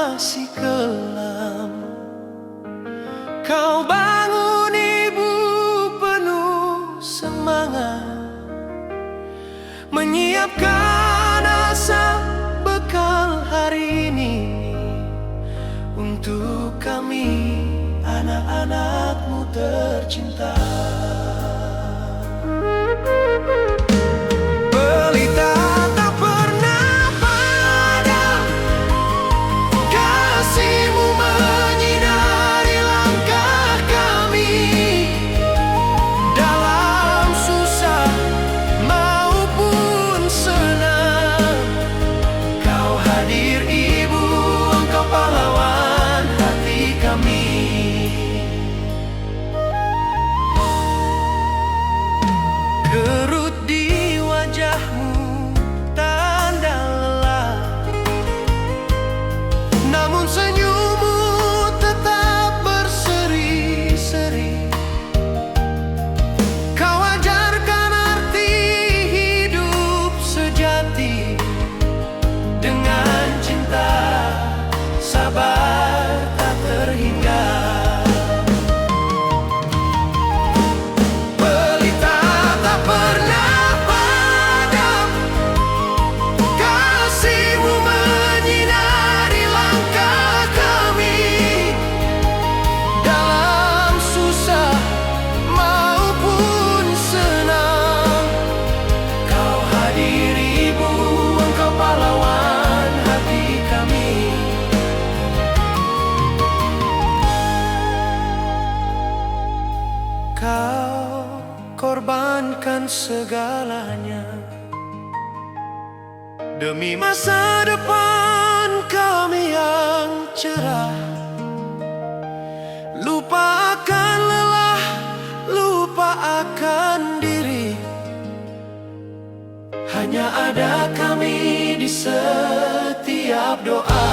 masih kelam. Kau bangun ibu penuh semangat, menyiapkan asa bekal hari ini untuk kami, anak-anakmu tercinta. Pelita tak pernah padam, kasihmu menyinari langkah kami. Dalam susah maupun senang, kau hadir ibu, engkau pahlawan hati kami. Kerut di wajahmu tanda lelah, namun senyummu tetap berseri-seri. Kau ajarkan arti hidup sejati dengan cinta, sabar tak terhingga. Kau korbankan segalanya demi masa depan kami yang cerah. Lupa akan lelah, lupa akan diri, hanya ada kami di setiap doa.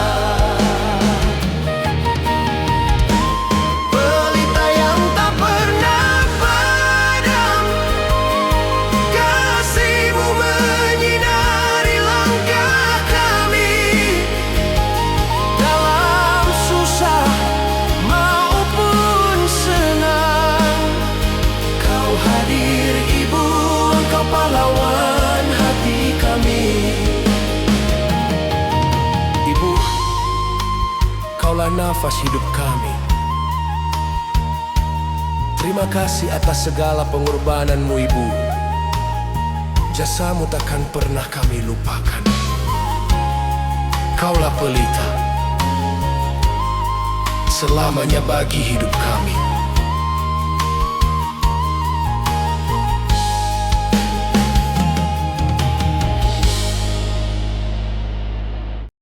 Pahlawan hati kami. Ibu, kaulah nafas hidup kami. Terima kasih atas segala pengorbananmu ibu. Jasamu takkan pernah kami lupakan. Kaulah pelita selamanya bagi hidup kami.